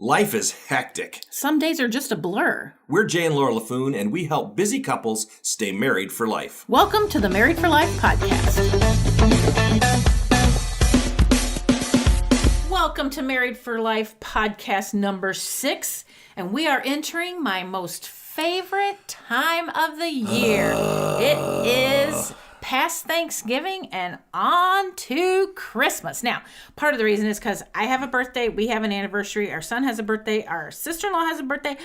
Life is hectic. Some days are just a blur. We're Jay and Laura LaFoon, and we help busy couples stay married for life. Welcome to the Married for Life podcast. Welcome to Married for Life podcast number 6, and we are entering my most favorite time of the year. It is past Thanksgiving and on to Christmas. Now, part of the reason is because I have a birthday, we have an anniversary, our son has a birthday, our sister-in-law has a birthday,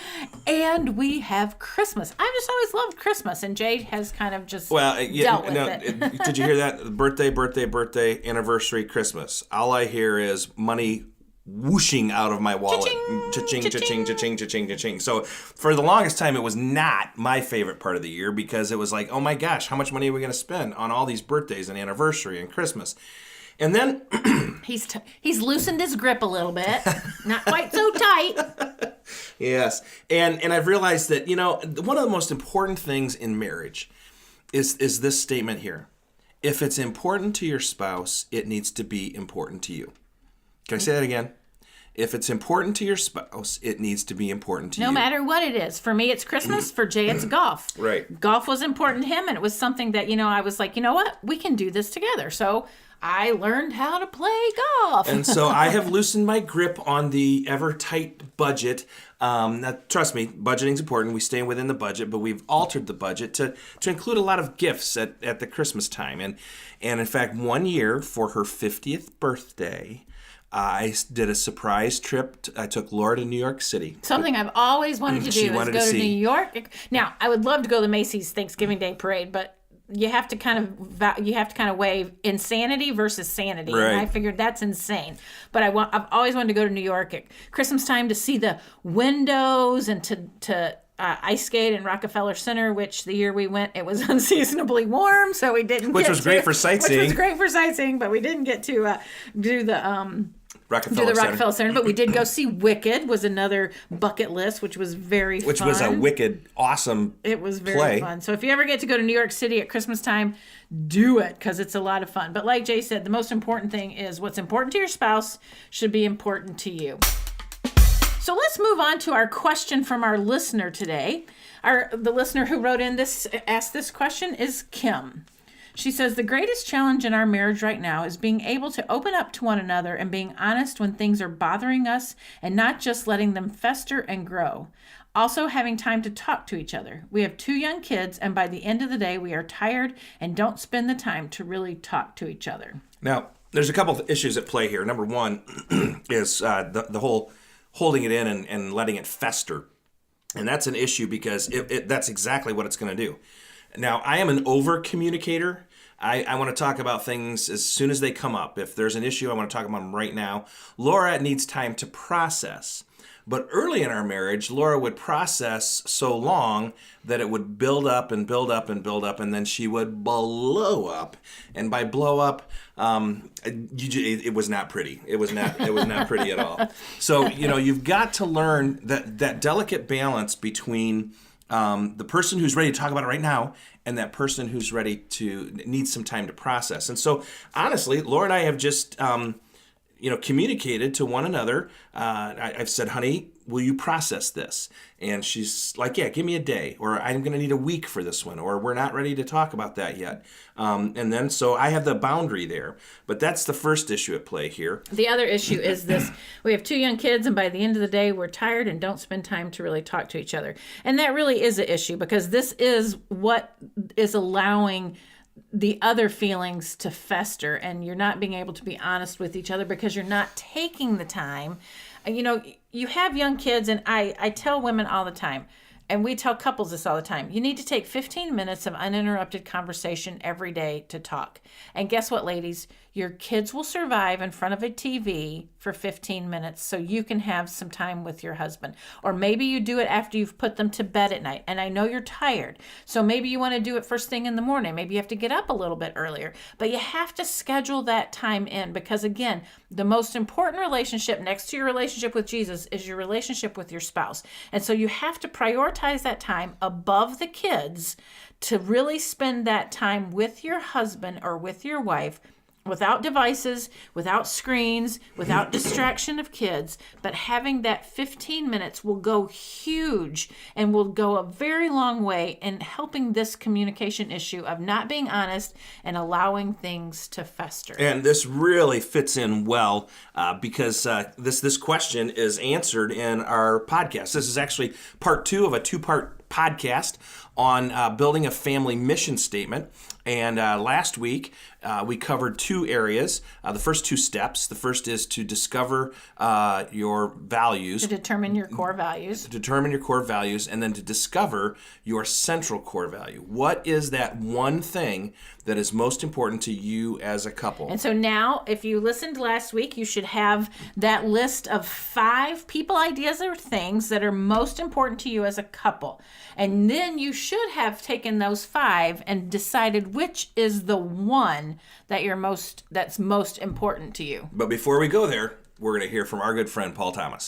and we have Christmas. I've just always loved Christmas, and Jade has kind of just dealt with it. Did you hear that? Birthday, anniversary, Christmas. All I hear is money whooshing out of my wallet. Cha-ching, cha-ching, cha-ching, cha-ching, cha-ching. So for the longest time, it was not my favorite part of the year because it was like, oh my gosh, how much money are we going to spend on all these birthdays and anniversary and Christmas? And then he's loosened his grip a little bit, not quite so tight. Yes, and I've realized that, one of the most important things in marriage is this statement here. If it's important to your spouse, it needs to be important to you. Can I say that again? If it's important to your spouse, it needs to be important to you. No matter what it is. For me, it's Christmas. For Jay, it's golf. Right. Golf was important to him, and it was something that, I was like, you know what? We can do this together. So I learned how to play golf. And so I have loosened my grip on the ever-tight budget. Now, trust me, budgeting's important. We stay within the budget, but we've altered the budget to include a lot of gifts at the Christmas time. And in fact, one year for her 50th birthday, I did a surprise trip. I took Laura to New York City. Something I've always wanted to do is go to New York. Now, I would love to go to the Macy's Thanksgiving Day Parade, but you have to kind of weigh insanity versus sanity. Right. And I figured that's insane. But I've always wanted to go to New York at Christmas time to see the windows and to ice skate in Rockefeller Center, which the year we went, it was unseasonably warm, so we didn't Which was great for sightseeing, but we didn't get to do the Rockefeller Center. But we did go see Wicked, was another bucket list, which was very fun. Which was a wicked, awesome It was very fun. So if you ever get to go to New York City at Christmas time, do it, because it's a lot of fun. But like Jay said, the most important thing is what's important to your spouse should be important to you. So let's move on to our question from our listener today. The listener who wrote in asked this question is Kim. She says, the greatest challenge in our marriage right now is being able to open up to one another and being honest when things are bothering us and not just letting them fester and grow. Also having time to talk to each other. We have 2 young kids, and by the end of the day, we are tired and don't spend the time to really talk to each other. Now, there's a couple of issues at play here. Number one is the whole holding it in and letting it fester. And that's an issue because that's exactly what it's going to do. Now, I am an over-communicator. I want to talk about things as soon as they come up. If there's an issue, I want to talk about them right now. Laura needs time to process. But early in our marriage, Laura would process so long that it would build up and build up and build up, and then she would blow up. And by blow up, it was not pretty. It was not pretty at all. So, you've got to learn that delicate balance between the person who's ready to talk about it right now and that person who's ready to need some time to process. And so, honestly, Laura and I have just communicated to one another. I've said, honey, will you process this? And she's like, yeah, give me a day, or I'm going to need a week for this one, or we're not ready to talk about that yet. And then, so I have the boundary there. But that's the first issue at play here. The other issue is this. We have 2 young kids, and by the end of the day, we're tired and don't spend time to really talk to each other. And that really is an issue, because this is what is allowing the other feelings to fester, and you're not being able to be honest with each other because you're not taking the time. You have young kids, and I tell women all the time, and we tell couples this all the time, you need to take 15 minutes of uninterrupted conversation every day to talk. And guess what, ladies? Your kids will survive in front of a TV for 15 minutes so you can have some time with your husband. Or maybe you do it after you've put them to bed at night. And I know you're tired, so maybe you want to do it first thing in the morning. Maybe you have to get up a little bit earlier. But you have to schedule that time in, because, again, the most important relationship next to your relationship with Jesus is your relationship with your spouse. And so you have to prioritize that time above the kids to really spend that time with your husband or with your wife without devices, without screens, without distraction of kids, but having that 15 minutes will go huge and will go a very long way in helping this communication issue of not being honest and allowing things to fester. And this really fits in well because this question is answered in our podcast. This is actually part 2 of a 2-part podcast on building a family mission statement. And last week, we covered 2 areas. The first 2 steps. The first is to discover your values. To determine your core values. Determine your core values, and then to discover your central core value. What is that one thing that is most important to you as a couple? And so now, if you listened last week, you should have that list of 5 people, ideas, or things that are most important to you as a couple. And then you should have taken those 5 and decided which is the one that's most important to you. But before we go there, we're going to hear from our good friend Paul Thomas.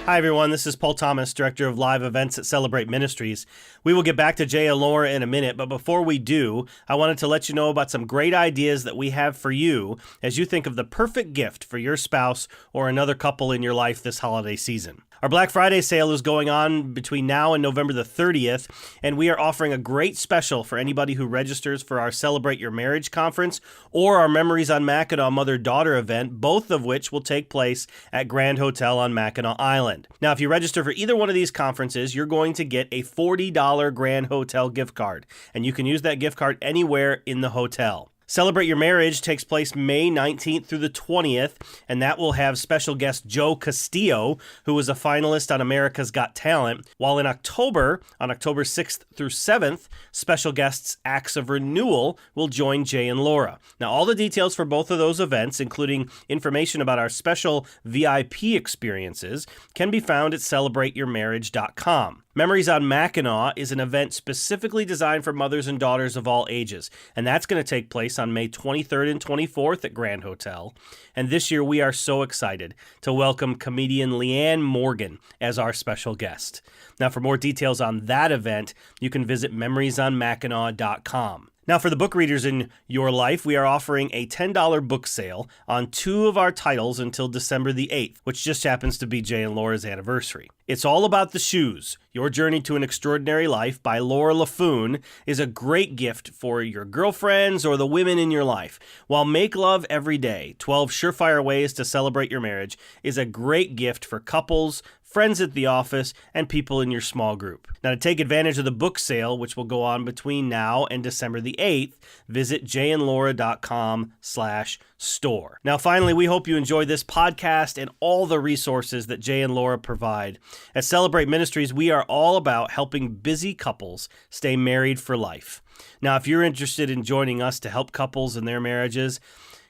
Hi, everyone. This is Paul Thomas, Director of Live Events at Celebrate Ministries. We will get back to Jay and Laura in a minute, but before we do, I wanted to let you know about some great ideas that we have for you as you think of the perfect gift for your spouse or another couple in your life this holiday season. Our Black Friday sale is going on between now and November the 30th, and we are offering a great special for anybody who registers for our Celebrate Your Marriage conference or our Memories on Mackinac Mother-Daughter event, both of which will take place at Grand Hotel on Mackinac Island. Now, if you register for either one of these conferences, you're going to get a $40 Grand Hotel gift card, and you can use that gift card anywhere in the hotel. Celebrate Your Marriage takes place May 19th through the 20th, and that will have special guest Joe Castillo, who was a finalist on America's Got Talent, while in October, on October 6th through 7th, special guests Acts of Renewal will join Jay and Laura. Now, all the details for both of those events, including information about our special VIP experiences, can be found at celebrateyourmarriage.com. Memories on Mackinac is an event specifically designed for mothers and daughters of all ages, and that's going to take place on May 23rd and 24th at Grand Hotel. And this year we are so excited to welcome comedian Leanne Morgan as our special guest. Now, for more details on that event, you can visit memoriesonmackinac.com. Now, for the book readers in your life, we are offering a $10 book sale on 2 of our titles until December the 8th, which just happens to be Jay and Laura's anniversary. It's All About the Shoes. Your Journey to an Extraordinary Life by Laura LaFoon is a great gift for your girlfriends or the women in your life. While Make Love Every Day, 12 Surefire Ways to Celebrate Your Marriage is a great gift for couples, friends at the office, and people in your small group. Now, to take advantage of the book sale, which will go on between now and December the 8th, visit jayandlaura.com/store. Now, finally, we hope you enjoy this podcast and all the resources that Jay and Laura provide. At Celebrate Ministries, we are all about helping busy couples stay married for life. Now, if you're interested in joining us to help couples in their marriages,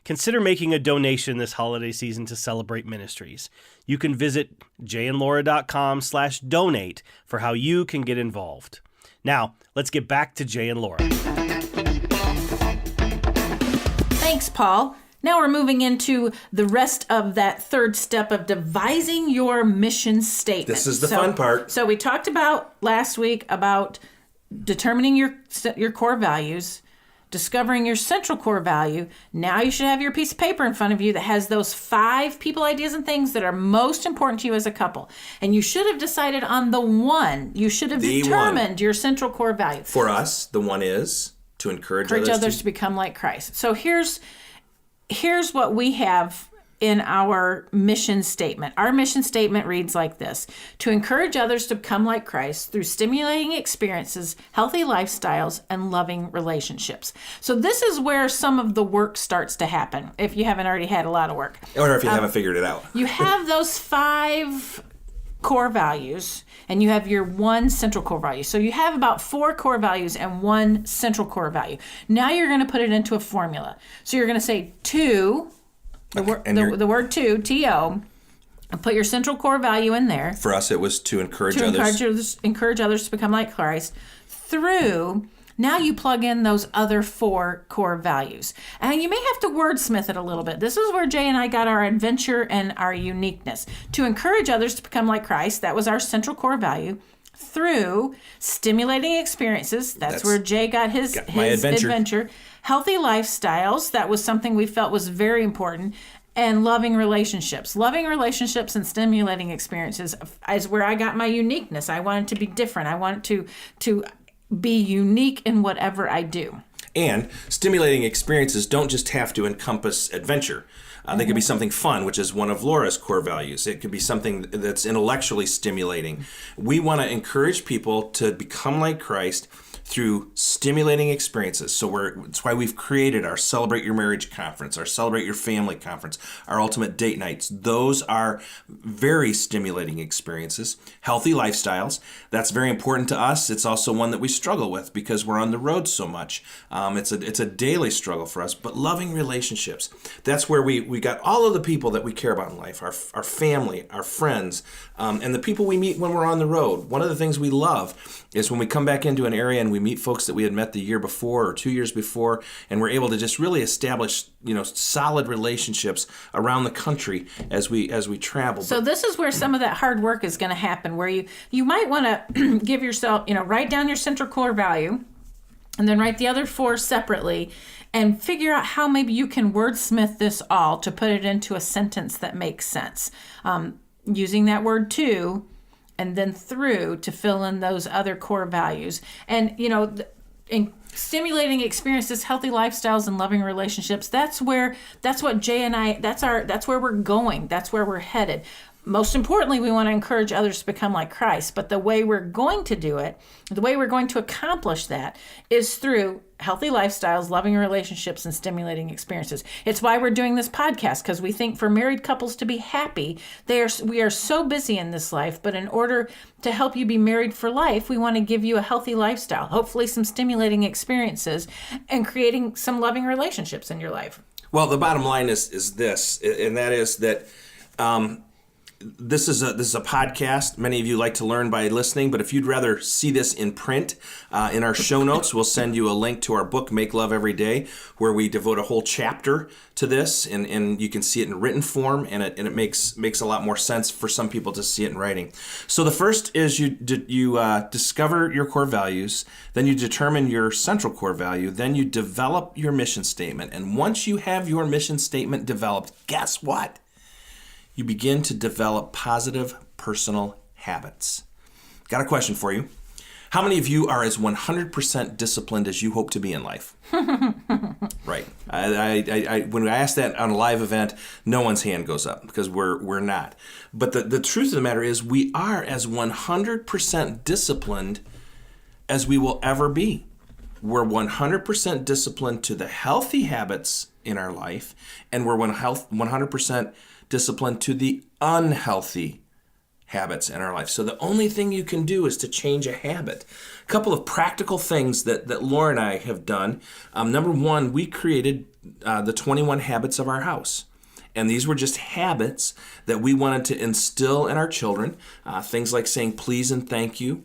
consider making a donation this holiday season to Celebrate Ministries. You can visit jayandlaura.com/donate for how you can get involved. Now, let's get back to Jay and Laura. Thanks, Paul. Now we're moving into the rest of that 3rd step of devising your mission statement. This is the fun part. So we talked about last week about determining your core values, discovering your central core value. Now you should have your piece of paper in front of you that has those 5 people, ideas, and things that are most important to you as a couple. And you should have decided on the one. You should have determined your central core value. For us, the one is to encourage others to become like Christ. So here's what we have in our mission statement. Our mission statement reads like this: to encourage others to become like Christ through stimulating experiences, healthy lifestyles, and loving relationships. So this is where some of the work starts to happen, if you haven't already had a lot of work. Or if you haven't figured it out. You have those 5 core values, and you have your 1 central core value. So you have about 4 core values and 1 central core value. Now you're going to put it into a formula. So you're going to say to... The word to, T-O, put your central core value in there. For us, it was to encourage others. Encourage others to become like Christ through, now you plug in those other 4 core values. And you may have to wordsmith it a little bit. This is where Jay and I got our adventure and our uniqueness. To encourage others to become like Christ, that was our central core value. through stimulating experiences. That's where Jay got his my adventure. Healthy lifestyles. That was something we felt was very important. And loving relationships. Loving relationships and stimulating experiences is where I got my uniqueness. I wanted to be different. I wanted to be unique in whatever I do. And stimulating experiences don't just have to encompass adventure. They could be something fun, which is one of Laura's core values. It could be something that's intellectually stimulating. We want to encourage people to become like Christ through stimulating experiences. So it's why we've created our Celebrate Your Marriage Conference, our Celebrate Your Family Conference, our Ultimate Date Nights. Those are very stimulating experiences. Healthy lifestyles, that's very important to us. It's also one that we struggle with because we're on the road so much. It's a daily struggle for us. But loving relationships, that's where we got all of the people that we care about in life, our family, our friends, and the people we meet when we're on the road. One of the things we love is when we come back into an area and we meet folks that we had met the year before or 2 years before, and we're able to just really establish, solid relationships around the country as we travel. So this is where some of that hard work is going to happen, where you might want to give yourself, write down your central core value, and then write the other 4 separately, and figure out how maybe you can wordsmith this all to put it into a sentence that makes sense. Using that word to, and then through to fill in those other core values. And, in stimulating experiences, healthy lifestyles, and loving relationships, that's what Jay and I, that's where we're going. That's where we're headed. Most importantly, we want to encourage others to become like Christ. But the way we're going to do it, the way we're going to accomplish that is through healthy lifestyles, loving relationships, and stimulating experiences. It's why we're doing this podcast, because we think for married couples to be happy, we are so busy in this life. But in order to help you be married for life, we want to give you a healthy lifestyle, hopefully some stimulating experiences, and creating some loving relationships in your life. Well, the bottom line is this, and that is that this is a podcast. Many of you like to learn by listening, but if you'd rather see this in print, in our show notes, we'll send you a link to our book, Make Love Every Day, where we devote a whole chapter to this, and you can see it in written form, and it makes a lot more sense for some people to see it in writing. So the first is you discover your core values, then you determine your central core value, then you develop your mission statement, and once you have your mission statement developed, guess what? You begin to develop positive personal habits. Got a question for you. How many of you are as 100% disciplined as you hope to be in life? Right. When I ask that on a live event, no one's hand goes up because we're not. But the truth of the matter is we are as 100% disciplined as we will ever be. We're 100% disciplined to the healthy habits in our life, and we're 100% discipline to the unhealthy habits in our life. So the only thing you can do is to change a habit. A couple of practical things that Laura and I have done. Number one, we created the 21 habits of our house. And these were just habits that we wanted to instill in our children. Things like saying please and thank you.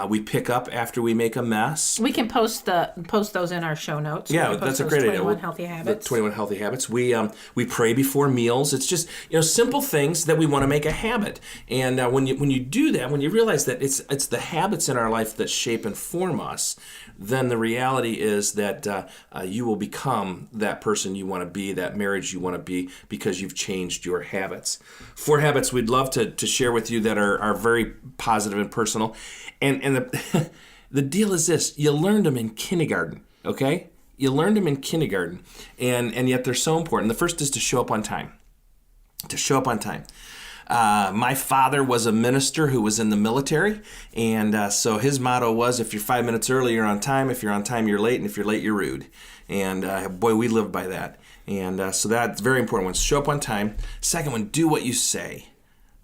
We pick up after we make a mess. We can post those in our show notes. Yeah, that's a great idea. 21 healthy habits. 21 healthy habits. We pray before meals. It's just simple things that we want to make a habit. And when you do that, when you realize that it's the habits in our life that shape and form us, then the reality is that you will become that person you want to be, that marriage you want to be, because you've changed your habits. 4 habits we'd love to share with you that are very positive and personal. And the deal is this: you learned them in kindergarten, okay? You learned them in kindergarten, and yet they're so important. The first is to show up on time. To show up on time. My father was a minister who was in the military, and so his motto was, if you're 5 minutes early, you're on time. If you're on time, you're late. And if you're late, you're rude. And boy, we lived by that. And so that's very important one. Show up on time. Second one, do what you say.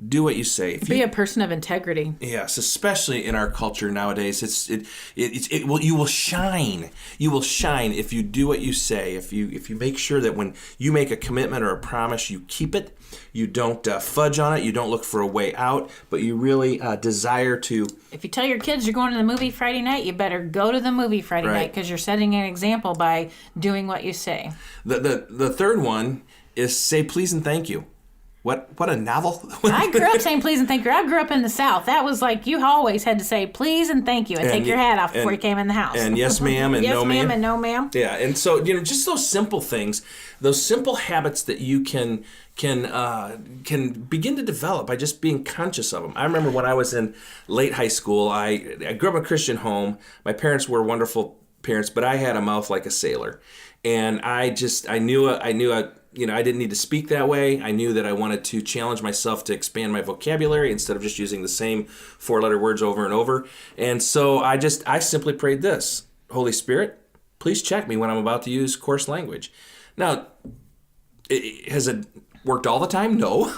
Do what you say. Be a person of integrity. Yes, especially in our culture nowadays. You will shine. You will shine if you do what you say. If you make sure that when you make a commitment or a promise, you keep it. You don't fudge on it. You don't look for a way out, but you really desire to. If you tell your kids you're going to the movie Friday night, you better go to the movie Friday night, because you're setting an example by doing what you say. The third one is say please and thank you. What a novel. I grew up saying please and thank you. I grew up in the South. That was like you always had to say please and thank you and take your hat off before you came in the house. And yes, ma'am, and yes, no, ma'am. and no, ma'am. Yeah, and so just those simple things, those simple habits that you can begin to develop by just being conscious of them. I remember when I was in late high school, I grew up in a Christian home. My parents were wonderful parents, but I had a mouth like a sailor, and I knew I didn't need to speak that way. I knew that I wanted to challenge myself to expand my vocabulary instead of just using the same 4-letter words over and over. And so I simply prayed this: Holy Spirit, please check me when I'm about to use coarse language. Now, has it worked all the time? No.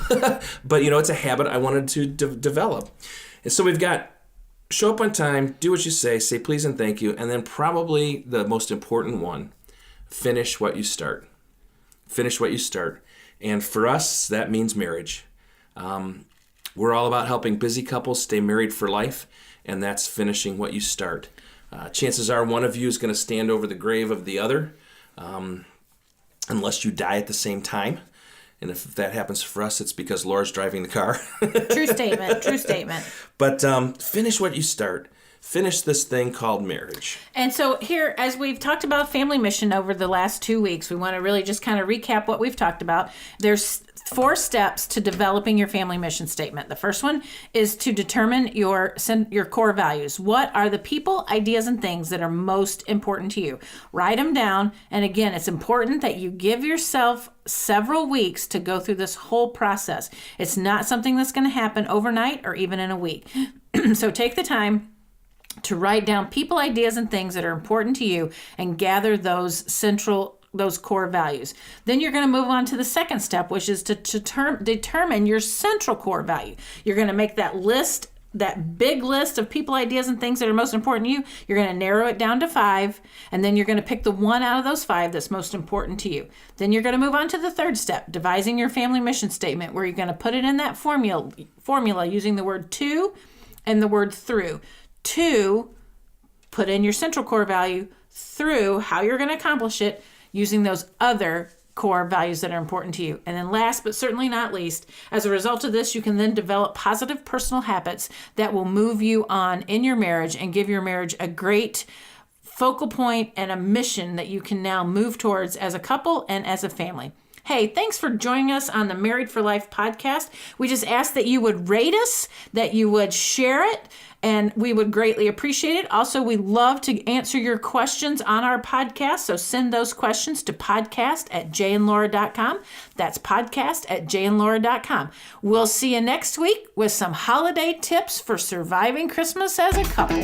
But, it's a habit I wanted to develop. And so we've got show up on time, do what you say please and thank you, and then probably the most important one, finish what you start. Finish what you start. And for us, that means marriage. We're all about helping busy couples stay married for life, and that's finishing what you start. Chances are one of you is going to stand over the grave of the other, unless you die at the same time. And if that happens for us, it's because Laura's driving the car. True statement. True statement. But finish what you start. Finish this thing called marriage. And so here, as we've talked about family mission over the last 2 weeks, we want to really just kind of recap what we've talked about. There's 4 steps to developing your family mission statement. The first one is to determine your core values. What are the people, ideas, and things that are most important to you? Write them down. And again, it's important that you give yourself several weeks to go through this whole process. It's not something that's going to happen overnight or even in a week. So take the time to write down people, ideas, and things that are important to you and gather those core values. Then you're going to move on to the second step, which is to determine your central core value. You're going to make that list, that big list of people, ideas, and things that are most important to you. You're going to narrow it down to 5, and then you're going to pick the one out of those 5 that's most important to you. Then you're going to move on to the third step, devising your family mission statement, where you're going to put it in that formula using the word to and the word through. To, put in your central core value, through how you're going to accomplish it using those other core values that are important to you. And then last but certainly not least, as a result of this, you can then develop positive personal habits that will move you on in your marriage and give your marriage a great focal point and a mission that you can now move towards as a couple and as a family. Hey, thanks for joining us on the Married for Life podcast. We just ask that you would rate us, that you would share it, and we would greatly appreciate it. Also, we love to answer your questions on our podcast, so send those questions to podcast@jayandlaura.com. That's podcast@jayandlaura.com. We'll see you next week with some holiday tips for surviving Christmas as a couple.